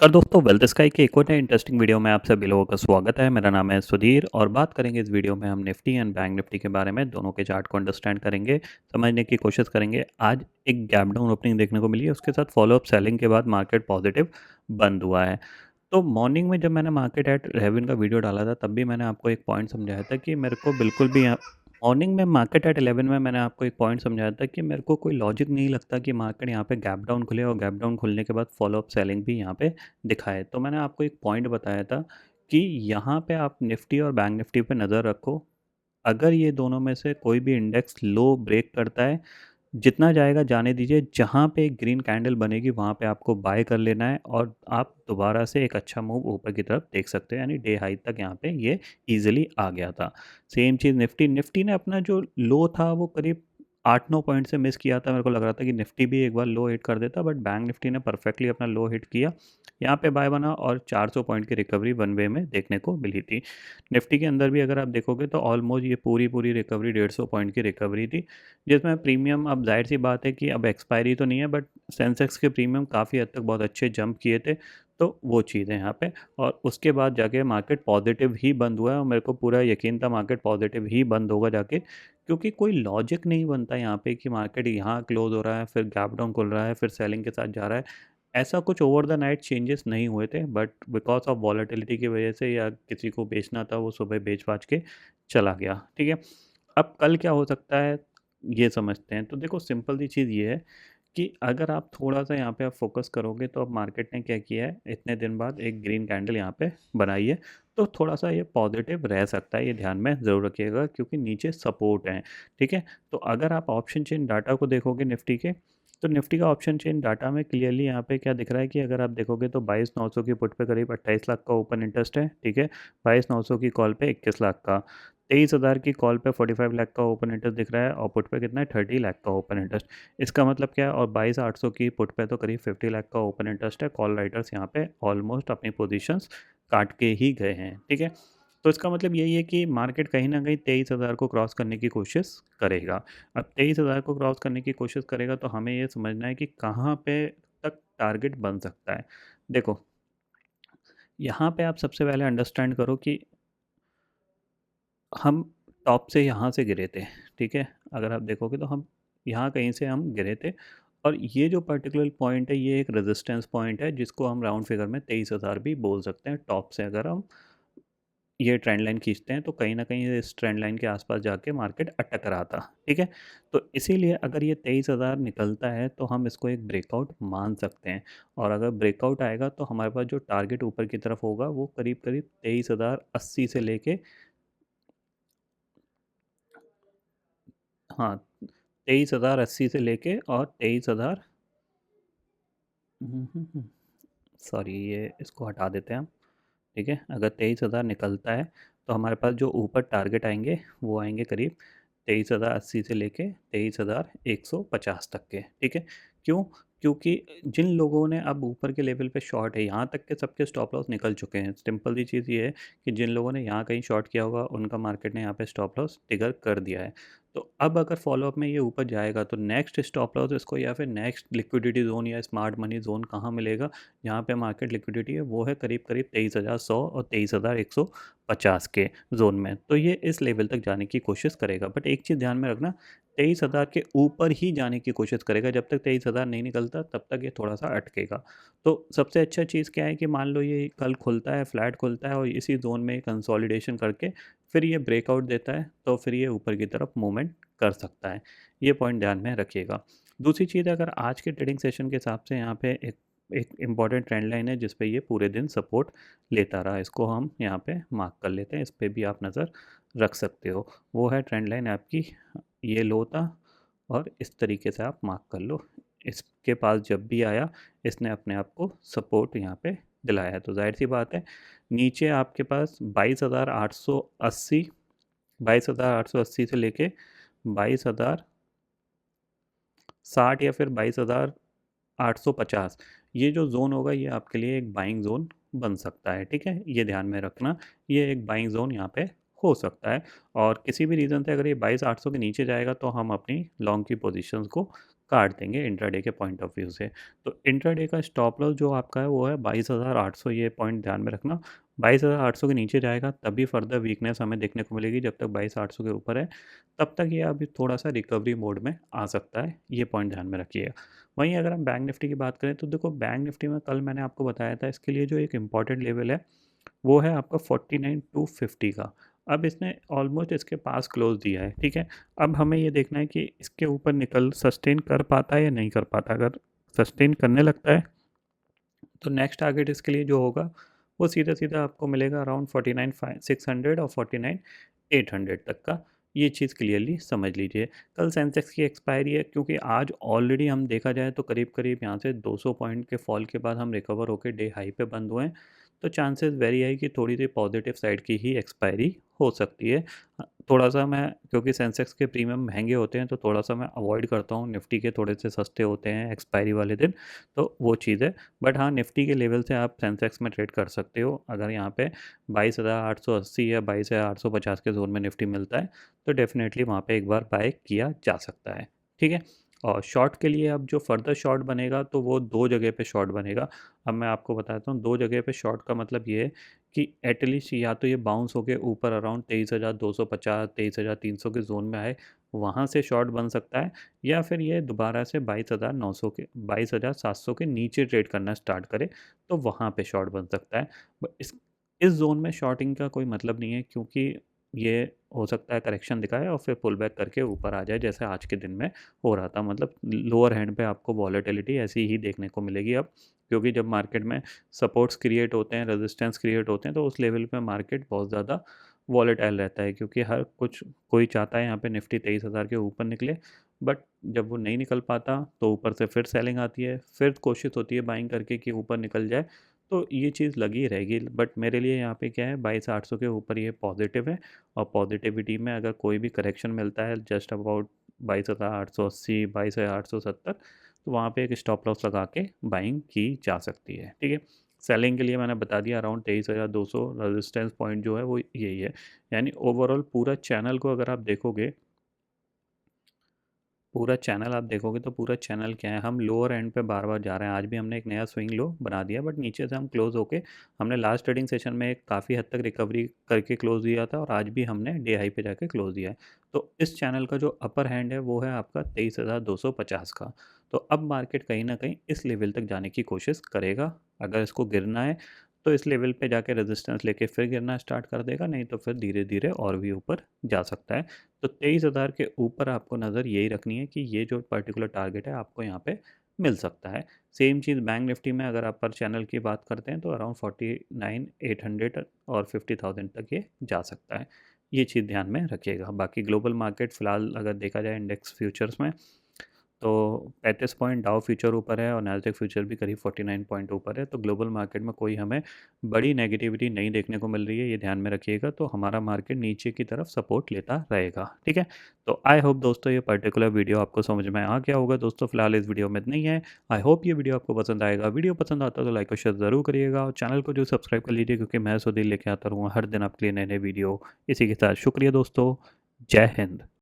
कर दोस्तों wealth sky के एक और नए इंटरेस्टिंग वीडियो में आप सभी लोगों का स्वागत है। मेरा नाम है सुधीर और बात करेंगे इस वीडियो में हम निफ्टी एंड बैंक निफ्टी के बारे में। दोनों के चार्ट को अंडरस्टैंड करेंगे, समझने की कोशिश करेंगे। आज एक गैप डाउन ओपनिंग देखने को मिली है, उसके साथ फॉलोअप सेलिंग के बाद मार्केट पॉजिटिव बंद हुआ है। तो मॉर्निंग में जब मैंने मार्केट एट 11 का वीडियो डाला था तब भी मैंने आपको एक पॉइंट समझाया था कि मेरे को बिल्कुल भी मॉर्निंग में मार्केट एट 11 में मैंने आपको एक पॉइंट समझाया था कि मेरे को कोई लॉजिक नहीं लगता कि मार्केट यहाँ पे गैप डाउन खुले और गैप डाउन खुलने के बाद फॉलोअप सेलिंग भी यहाँ पे दिखाए। तो मैंने आपको एक पॉइंट बताया था कि यहाँ पे आप निफ्टी और बैंक निफ्टी पे नज़र रखो। अगर ये दोनों में से कोई भी इंडेक्स लो ब्रेक करता है, जितना जाएगा जाने दीजिए। जहाँ पे एक ग्रीन कैंडल बनेगी वहाँ पे आपको बाय कर लेना है और आप दोबारा से एक अच्छा मूव ऊपर की तरफ देख सकते हैं। यानी डे हाई तक यहाँ पे ये इजीली आ गया था। सेम चीज़ निफ्टी निफ्टी ने अपना जो लो था वो करीब 8-9 पॉइंट से मिस किया था। मेरे को लग रहा था कि निफ्टी भी एक बार लो हिट कर देता, बट बैंक निफ्टी ने परफेक्टली अपना लो हिट किया। यहाँ पे बाय बना और 400 पॉइंट की रिकवरी वन वे में देखने को मिली थी। निफ्टी के अंदर भी अगर आप देखोगे तो ऑलमोस्ट ये पूरी पूरी रिकवरी 150 पॉइंट की रिकवरी थी, जिसमें प्रीमियम, अब जाहिर सी बात है कि अब एक्सपायरी तो नहीं है, बट सेंसेक्स के प्रीमियम काफ़ी हद तक बहुत अच्छे जंप किए थे। तो वो चीज़ है यहाँ पे। और उसके बाद जाके मार्केट पॉजिटिव ही बंद हुआ है और मेरे को पूरा यकीन था मार्केट पॉजिटिव ही बंद होगा जाके, क्योंकि कोई लॉजिक नहीं बनता यहाँ पे कि मार्केट यहाँ क्लोज हो रहा है फिर गैप डाउन खुल रहा है फिर सेलिंग के साथ जा रहा है। ऐसा कुछ ओवर द नाइट चेंजेस नहीं हुए थे, बट बिकॉज ऑफ वॉलेटिलिटी की वजह से या किसी को बेचना था वो सुबह बेच बाच के चला गया। ठीक है, अब कल क्या हो सकता है ये समझते हैं। तो देखो सिंपल सी चीज़ ये है कि अगर आप थोड़ा-सा यहाँ पे आप फ़ोकस करोगे तो अब मार्केट ने क्या किया है, इतने दिन बाद एक ग्रीन कैंडल यहाँ पे बनाई है। तो थोड़ा-सा ये पॉज़िटिव रह सकता है, ये ध्यान में ज़रूर रखिएगा क्योंकि नीचे सपोर्ट है, ठीक है? तो अगर आप ऑप्शन चेन डाटा को देखोगे निफ्टी के, तो निफ्टी का ऑप्शन चेन डाटा में क्लियरली यहाँ पे क्या दिख रहा है कि अगर आप देखोगे तो 22,900 की पुट पे करीब 28 लाख का ओपन इंटरेस्ट है, ठीक है? 22,900 की कॉल पे 21 लाख का। 23,000 की कॉल पे 45 लाख का ओपन इंटरेस्ट दिख रहा है और पुट पे कितना है 30 लाख का ओपन इंटरेस्ट। इसका मतलब क्या है, और 22,800 की पुट पे तो करीब 50 लाख का ओपन इंटरेस्ट है। कॉल राइटर्स यहाँ पे ऑलमोस्ट अपनी पोजीशंस काट के ही गए हैं, ठीक है। तो इसका मतलब यही है कि मार्केट कहीं ना कहीं 23,000 को क्रॉस करने की कोशिश करेगा। अब 23,000 को क्रॉस करने की कोशिश करेगा तो हमें ये समझना है कि कहाँ पे तक टारगेट बन सकता है। देखो यहाँ पे आप सबसे पहले अंडरस्टैंड करो कि हम टॉप से यहाँ से गिरे थे, ठीक है? अगर आप देखोगे तो हम यहाँ कहीं से हम गिरे थे और ये जो पर्टिकुलर पॉइंट है ये एक रेजिस्टेंस पॉइंट है जिसको हम राउंड फिगर में 23,000 भी बोल सकते हैं। टॉप से अगर हम ये ट्रेंड लाइन खींचते हैं तो कहीं न कहीं इस ट्रेंड लाइन के आसपास जाके मार्केट अटक रहा था, ठीक है? तो इसीलिए अगर ये 23,000 निकलता है तो हम इसको एक ब्रेकआउट मान सकते हैं और अगर ब्रेकआउट आएगा तो हमारे पास जो टारगेट ऊपर की तरफ होगा वो करीब-करीब 23,080 से लेके, हाँ, 23,080 से लेके और 23,000, सॉरी ये इसको हटा देते हैं हम, ठीक है। अगर 23,000 निकलता है तो हमारे पास जो ऊपर टारगेट आएंगे वो आएंगे करीब 23,080 से लेके 23,150 तक के, ठीक है। क्यों? क्योंकि जिन लोगों ने अब ऊपर के लेवल पे शॉर्ट है, यहाँ तक के सबके स्टॉप लॉस निकल चुके हैं। सिंपल सी चीज़ ये है कि जिन लोगों ने यहाँ कहीं शॉर्ट किया होगा उनका मार्केट ने यहाँ पे स्टॉप लॉस ट्रिगर कर दिया है। तो अब अगर फॉलोअप में ये ऊपर जाएगा तो नेक्स्ट स्टॉप लॉस इसको या फिर नेक्स्ट लिक्विडिटी जोन या स्मार्ट मनी जोन कहाँ मिलेगा, जहाँ पे मार्केट लिक्विडिटी है वो है करीब करीब 23,100 और 23,150 के जोन में। तो ये इस लेवल तक जाने की कोशिश करेगा, बट एक चीज़ ध्यान में रखना, 23,000 के ऊपर ही जाने की कोशिश करेगा। जब तक 23,000 नहीं निकलता तब तक ये थोड़ा सा अटकेगा। तो सबसे अच्छा चीज़ क्या है कि मान लो ये कल खुलता है, फ्लैट खुलता है और इसी जोन में कंसोलिडेशन करके फिर ये ब्रेकआउट देता है तो फिर ये ऊपर की तरफ मूवमेंट कर सकता है। ये पॉइंट ध्यान में रखिएगा। दूसरी चीज़, अगर आज के ट्रेडिंग सेशन के हिसाब से यहाँ पे एक एक इम्पॉर्टेंट ट्रेंड लाइन है जिस पे ये पूरे दिन सपोर्ट लेता रहा, इसको हम यहाँ पे मार्क कर लेते हैं। इस पे भी आप नज़र रख सकते हो। वो है ट्रेंड लाइन आपकी, ये लो था और इस तरीके से आप मार्क कर लो। इसके पास जब भी आया इसने अपने आप को सपोर्ट यहाँ पे दिलाया है। तो जाहिर सी बात है नीचे आपके पास 22,880, 22,880 से लेके 22,060 या फिर 22,850, ये जो जोन होगा ये आपके लिए एक बाइंग जोन बन सकता है, ठीक है। ये ध्यान में रखना, ये एक बाइंग जोन यहाँ पे हो सकता है और किसी भी रीज़न से अगर ये 22,800 के नीचे जाएगा तो हम अपनी लॉन्ग की पोजीशंस को काट देंगे इंट्राडे के पॉइंट ऑफ व्यू से। तो इंट्राडे का स्टॉप लॉस जो आपका है वो है 22,800, ये पॉइंट ध्यान में रखना। 22,800 के नीचे जाएगा तभी फर्दर वीकनेस हमें देखने को मिलेगी। जब तक 22,800 के ऊपर है तब तक ये अभी थोड़ा सा रिकवरी मोड में आ सकता है, ये पॉइंट ध्यान में रखिएगा। वहीं अगर हम बैंक निफ्टी की बात करें तो देखो बैंक निफ्टी में कल मैंने आपको बताया था इसके लिए जो एक इम्पॉर्टेंट लेवल है वो है आपका 49,250 का। अब इसने ऑलमोस्ट इसके पास क्लोज दिया है, ठीक है। अब हमें ये देखना है कि इसके ऊपर निकल सस्टेन कर पाता है या नहीं कर पाता। अगर सस्टेन करने लगता है तो नेक्स्ट टारगेट इसके लिए जो होगा वो सीधा सीधा आपको मिलेगा अराउंड 49,600 और 49,800 तक का। ये चीज़ क्लियरली समझ लीजिए। कल सेंसेक्स की एक्सपायरी है, क्योंकि आज ऑलरेडी हम देखा जाए तो करीब करीब यहाँ से 200 पॉइंट के फॉल के बाद हम रिकवर होकर डे हाई पे बंद हुए हैं। तो चांसेस वेरी है कि थोड़ी सी पॉजिटिव साइड की ही एक्सपायरी हो सकती है। थोड़ा सा मैं, क्योंकि सेंसेक्स के प्रीमियम महंगे होते हैं तो थोड़ा सा मैं अवॉइड करता हूँ, निफ्टी के थोड़े से सस्ते होते हैं एक्सपायरी वाले दिन, तो वो चीज़ है। बट हाँ, निफ्टी के लेवल से आप सेंसेक्स में ट्रेड कर सकते हो। अगर यहाँ पे 22,880 या 22,850 के जोन में निफ्टी मिलता है तो डेफिनेटली वहाँ पे एक बार बाय किया जा सकता है, ठीक है। और शॉर्ट के लिए अब जो फर्दर शॉर्ट बनेगा तो वो दो जगह पे शॉर्ट बनेगा। अब मैं आपको बताता हूँ, दो जगह पे शॉर्ट का मतलब ये है कि एटलीस्ट या तो ये बाउंस होके ऊपर अराउंड 23,250 23,300 के जोन में आए, वहाँ से शॉर्ट बन सकता है। या फिर ये दोबारा से 22,900 के 22,700 के नीचे ट्रेड करना स्टार्ट करे तो वहाँ पे शॉर्ट बन सकता है। इस जोन में शॉर्टिंग का कोई मतलब नहीं है, क्योंकि ये हो सकता है करेक्शन दिखाए और फिर पुल बैक करके ऊपर आ जाए, जैसे आज के दिन में हो रहा था। मतलब लोअर हैंड पे आपको वॉलेटिलिटी ऐसी ही देखने को मिलेगी अब, क्योंकि जब मार्केट में सपोर्ट्स क्रिएट होते हैं, रेजिस्टेंस क्रिएट होते हैं, तो उस लेवल पे मार्केट बहुत ज़्यादा वॉलेटाइल रहता है, क्योंकि हर कुछ कोई चाहता है यहाँ पे निफ्टी 23,000 के ऊपर निकले। बट जब वो नहीं निकल पाता तो ऊपर से फिर सेलिंग आती है, फिर कोशिश होती है बाइंग करके कि ऊपर निकल जाए। तो ये चीज़ लगी रहेगी। बट मेरे लिए यहाँ पे क्या है, 22,800 के ऊपर ये पॉजिटिव है। और पॉजिटिविटी में अगर कोई भी करेक्शन मिलता है जस्ट अबाउट 22,880 22,870, तो वहाँ पे एक स्टॉप लॉस लगा के बाइंग की जा सकती है, ठीक है। सेलिंग के लिए मैंने बता दिया अराउंड 23,200 रेजिस्टेंस पॉइंट जो है वो यही है। यानी ओवरऑल पूरा चैनल को अगर आप देखोगे, पूरा चैनल आप देखोगे तो पूरा चैनल क्या है, हम लोअर एंड पे बार बार जा रहे हैं। आज भी हमने एक नया स्विंग लो बना दिया, बट नीचे से हम क्लोज होके, हमने लास्ट ट्रेडिंग सेशन में एक काफ़ी हद तक रिकवरी करके क्लोज दिया था और आज भी हमने डे हाई पे जाके क्लोज दिया है। तो इस चैनल का जो अपर हैंड है वो है आपका 23,250 का। तो अब मार्केट कहीं ना कहीं इस लेवल तक जाने की कोशिश करेगा। अगर इसको गिरना है तो इस लेवल पे जाके रेजिस्टेंस लेके फिर गिरना स्टार्ट कर देगा, नहीं तो फिर धीरे धीरे और भी ऊपर जा सकता है। तो 23,000 के ऊपर आपको नज़र यही रखनी है कि ये जो पर्टिकुलर टारगेट है आपको यहाँ पे मिल सकता है। सेम चीज़ बैंक निफ्टी में अगर अपर चैनल की बात करते हैं तो अराउंड 49,800 और 50,000 तक ये जा सकता है। ये चीज़ ध्यान में रखिएगा। बाकी ग्लोबल मार्केट फ़िलहाल अगर देखा जाए इंडेक्स फ्यूचर्स में, तो 35 पॉइंट डाउ फ्यूचर ऊपर है और नैस्डैक फ्यूचर भी करीब 49 पॉइंट ऊपर है। तो ग्लोबल मार्केट में कोई हमें बड़ी नेगेटिविटी नहीं देखने को मिल रही है, ये ध्यान में रखिएगा। तो हमारा मार्केट नीचे की तरफ सपोर्ट लेता रहेगा, ठीक है। तो आई होप दोस्तों ये पर्टिकुलर वीडियो आपको समझ में आ गया होगा। दोस्तों फिलहाल इस वीडियो में इतना ही है। आई होप ये वीडियो आपको पसंद आएगा। वीडियो पसंद आता है तो लाइक और शेयर ज़रूर करिएगा और चैनल को जो सब्सक्राइब कर लीजिए, क्योंकि मैं सुधीर लेके आता रहूँगा हर दिन आपके लिए नए नए वीडियो। इसी के साथ शुक्रिया दोस्तों। जय हिंद।